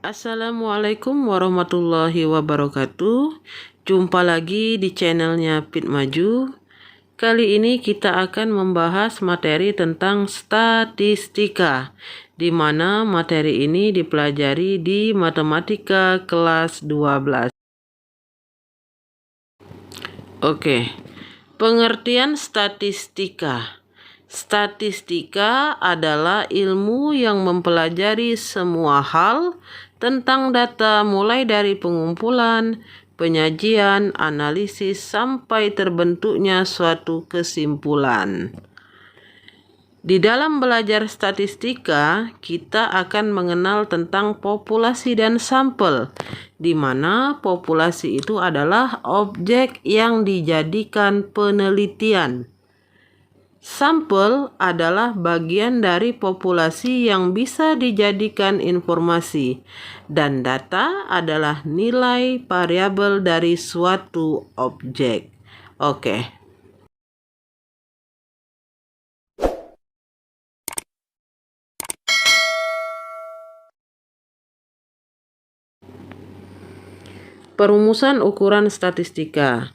Assalamualaikum warahmatullahi wabarakatuh. Jumpa lagi di channelnya Pit Maju. Kali ini kita akan membahas materi tentang statistika, di mana materi ini dipelajari di matematika kelas 12. Oke, pengertian statistika. Statistika adalah ilmu yang mempelajari semua hal tentang data mulai dari pengumpulan, penyajian, analisis, sampai terbentuknya suatu kesimpulan. Di dalam belajar statistika, kita akan mengenal tentang populasi dan sampel, di mana populasi itu adalah objek yang dijadikan penelitian. Sampel adalah bagian dari populasi yang bisa dijadikan informasi, dan data adalah nilai variabel dari suatu objek. Oke. Perumusan ukuran statistika.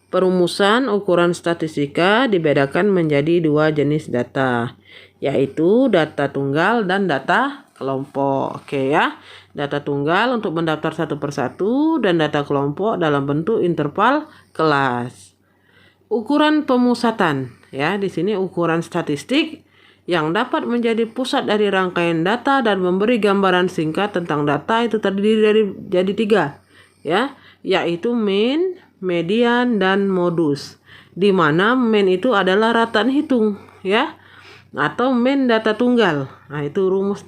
Perumusan ukuran statistika dibedakan menjadi dua jenis data, yaitu data tunggal dan data kelompok. Oke ya, data tunggal untuk mendaftar satu persatu dan data kelompok dalam bentuk interval kelas. Ukuran pemusatan, ya, di sini ukuran statistik yang dapat menjadi pusat dari rangkaian data dan memberi gambaran singkat tentang data itu terdiri dari jadi tiga, ya, yaitu mean, median, dan modus. Di mana mean itu adalah rataan hitung, ya, atau mean data tunggal. Nah, itu rumus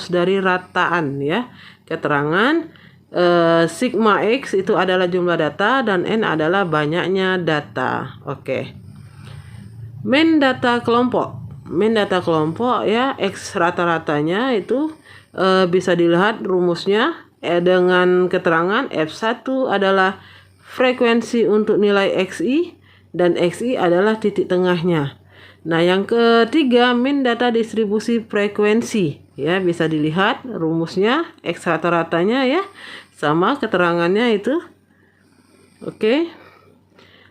dari rataan, ya. Keterangan sigma X itu adalah jumlah data dan N adalah banyaknya data. Oke. Mean data kelompok. Mean data kelompok, ya, X rata-ratanya itu bisa dilihat rumusnya dengan keterangan F1 adalah frekuensi untuk nilai XI dan XI adalah titik tengahnya. Nah, yang ketiga mean data distribusi frekuensi, ya, bisa dilihat rumusnya X rata-ratanya, ya, sama keterangannya itu. Oke.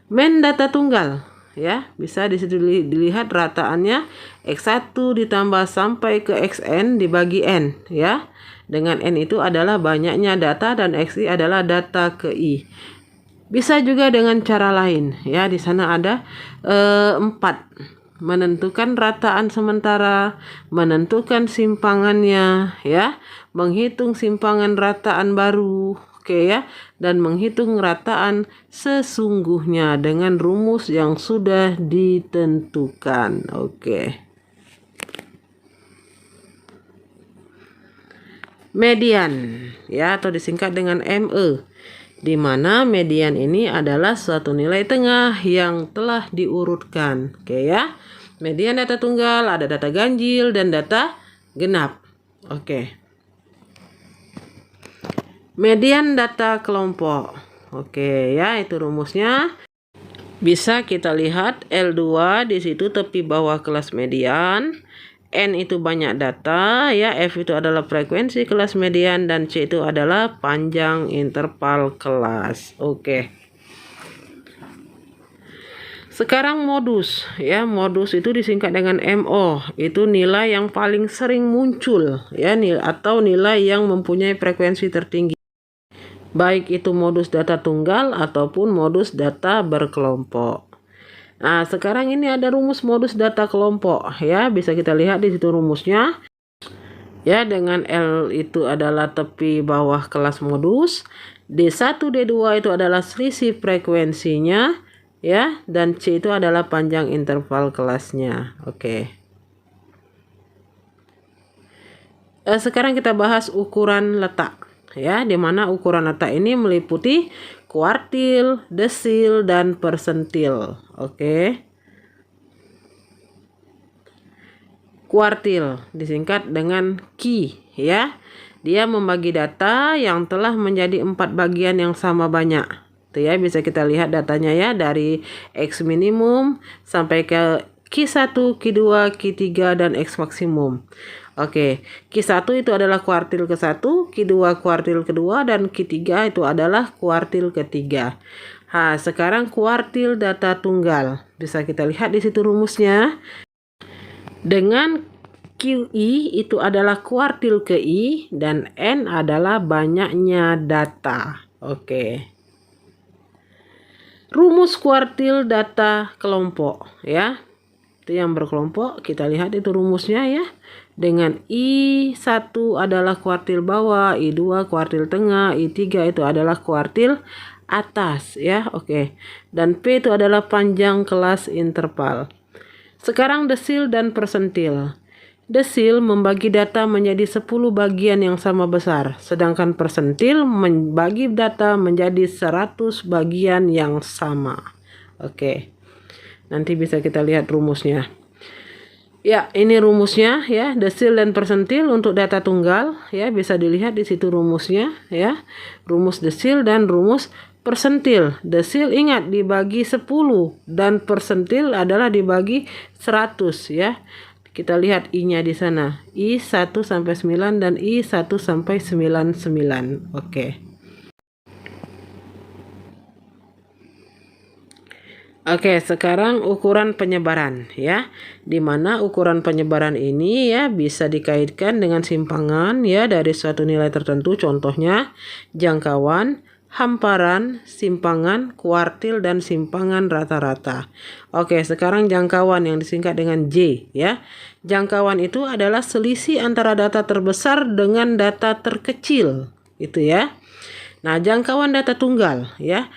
Mean data tunggal, ya, bisa dilihat rataannya X1 ditambah sampai ke Xn dibagi N, ya. Dengan N itu adalah banyaknya data dan XI adalah data ke I. Bisa juga dengan cara lain, ya. Di sana ada 4. Menentukan rataan sementara, menentukan simpangannya, ya, menghitung simpangan rataan baru, oke, ya, dan menghitung rataan sesungguhnya dengan rumus yang sudah ditentukan. Oke. Median, ya, atau disingkat dengan ME, di mana median ini adalah suatu nilai tengah yang telah diurutkan. Oke, ya. Median data tunggal, ada data ganjil dan data genap. Oke. Median data kelompok. Oke, ya, itu rumusnya. Bisa kita lihat L2 di situ tepi bawah kelas median. N itu banyak data, ya, F itu adalah frekuensi kelas median, dan C itu adalah panjang interval kelas. Oke. Sekarang modus, ya, modus itu disingkat dengan MO, itu nilai yang paling sering muncul, ya, atau nilai yang mempunyai frekuensi tertinggi. Baik itu modus data tunggal ataupun modus data berkelompok. Nah, sekarang ini ada rumus modus data kelompok, ya, bisa kita lihat di situ rumusnya, ya, dengan L itu adalah tepi bawah kelas modus, D1 D2 itu adalah selisih frekuensinya, ya, dan C itu adalah panjang interval kelasnya. Oke. Sekarang kita bahas ukuran letak, ya, di mana ukuran letak ini meliputi kuartil, desil, dan persentil. Oke. Kuartil disingkat dengan Ki, ya. Dia membagi data yang telah menjadi 4 bagian yang sama banyak. Tuh, ya, bisa kita lihat datanya, ya, dari X minimum sampai ke Q1, Q2, Q3, dan X maksimum. Oke, Q1 itu adalah kuartil ke-1, Q2 kuartil kedua, dan Q3 itu adalah kuartil ketiga. Nah, sekarang kuartil data tunggal. Bisa kita lihat di situ rumusnya. Dengan QI itu adalah kuartil ke I dan N adalah banyaknya data. Oke. Rumus kuartil data kelompok ya. Itu yang berkelompok, kita lihat itu rumusnya ya. Dengan I1 adalah kuartil bawah, I2 kuartil tengah, I3 itu adalah kuartil atas ya. Oke. Dan P itu adalah panjang kelas interval. Sekarang desil dan persentil. Desil membagi data menjadi 10 bagian yang sama besar, sedangkan persentil membagi data menjadi 100 bagian yang sama. Oke. Nanti bisa kita lihat rumusnya. Ya, ini rumusnya ya, desil dan persentil untuk data tunggal ya, bisa dilihat di situ rumusnya ya. Rumus desil dan rumus persentil. Desil ingat dibagi 10 dan persentil adalah dibagi 100 ya. Kita lihat I-nya di sana. I1 sampai 9 dan I1 sampai 99. Oke. Oke, sekarang ukuran penyebaran ya. Dimana ukuran penyebaran ini ya bisa dikaitkan dengan simpangan ya dari suatu nilai tertentu. Contohnya jangkauan, hamparan, simpangan, kuartil, dan simpangan rata-rata. Oke, sekarang jangkauan yang disingkat dengan J ya. Jangkauan itu adalah selisih antara data terbesar dengan data terkecil. Itu ya. Nah, jangkauan data tunggal ya.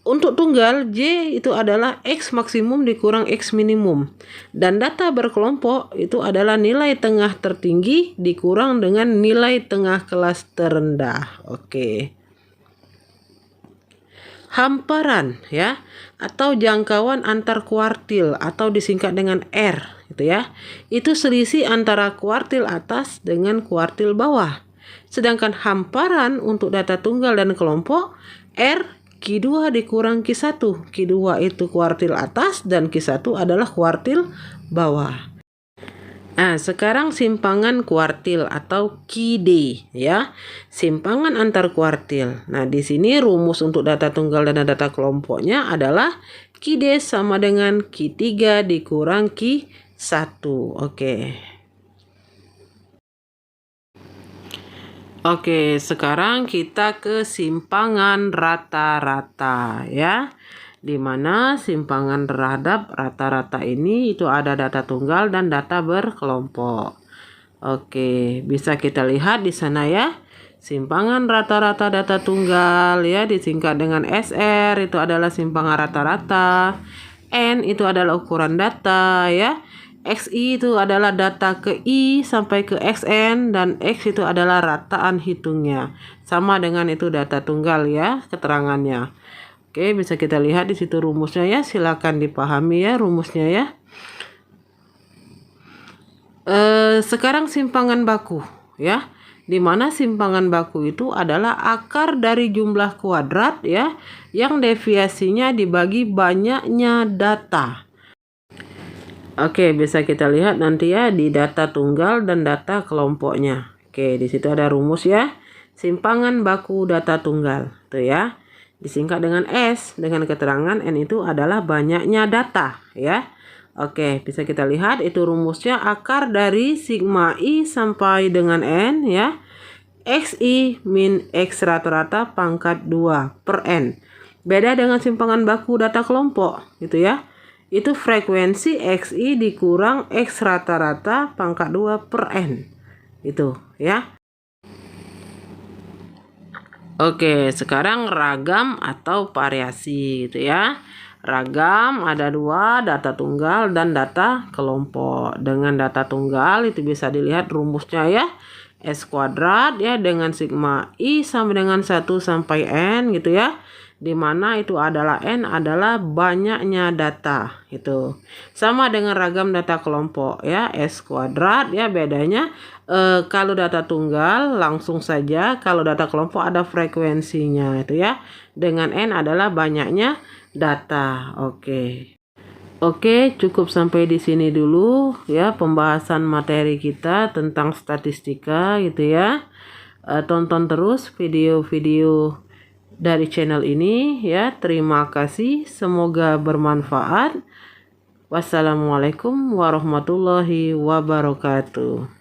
Untuk tunggal, J itu adalah X maksimum dikurang X minimum. Dan data berkelompok itu adalah nilai tengah tertinggi dikurang dengan nilai tengah kelas terendah. Oke. Hamparan ya, atau jangkauan antar kuartil atau disingkat dengan R gitu ya. Itu selisih antara kuartil atas dengan kuartil bawah. Sedangkan hamparan untuk data tunggal dan kelompok R Q2 dikurang Q1. Q2 itu kuartil atas dan Q1 adalah kuartil bawah. Nah, sekarang simpangan kuartil atau QD ya. Simpangan antar kuartil. Nah, di sini rumus untuk data tunggal dan data kelompoknya adalah QD sama dengan Q3 dikurang Q1. Oke. Oke, sekarang kita ke simpangan rata-rata ya. Di mana simpangan terhadap rata-rata ini itu ada data tunggal dan data berkelompok. Oke, bisa kita lihat di sana ya. Simpangan rata-rata data tunggal ya disingkat dengan SR itu adalah simpangan rata-rata. N itu adalah ukuran data ya. XI itu adalah data ke I sampai ke XN dan X itu adalah rataan hitungnya. Sama dengan itu data tunggal ya keterangannya. Oke, bisa kita lihat di situ rumusnya ya. Silakan dipahami ya rumusnya ya. Sekarang simpangan baku ya. Di mana simpangan baku itu adalah akar dari jumlah kuadrat ya yang deviasinya dibagi banyaknya data. Oke, bisa kita lihat nanti ya di data tunggal dan data kelompoknya. Oke, di situ ada rumus ya. Simpangan baku data tunggal. Tuh ya. Disingkat dengan S dengan keterangan N itu adalah banyaknya data ya. Oke, bisa kita lihat itu rumusnya akar dari sigma I sampai dengan N ya. XI min X rata-rata pangkat 2 per N. Beda dengan simpangan baku data kelompok gitu ya. Itu frekuensi XI dikurang X rata-rata pangkat 2 per N. Itu ya. Oke, sekarang ragam atau variasi gitu ya. Ragam ada dua, data tunggal dan data kelompok. Dengan data tunggal itu bisa dilihat rumusnya ya. S kuadrat ya dengan sigma I sama dengan 1 sampai N gitu ya. Dimana itu adalah N adalah banyaknya data gitu. Sama dengan ragam data kelompok ya, S kuadrat ya bedanya kalau data tunggal langsung saja, kalau data kelompok ada frekuensinya itu ya. Dengan N adalah banyaknya data. Oke. Oke, cukup sampai di sini dulu ya pembahasan materi kita tentang statistika gitu ya. Tonton terus video-video dari channel ini ya. Terima kasih, semoga bermanfaat. Wassalamualaikum warahmatullahi wabarakatuh.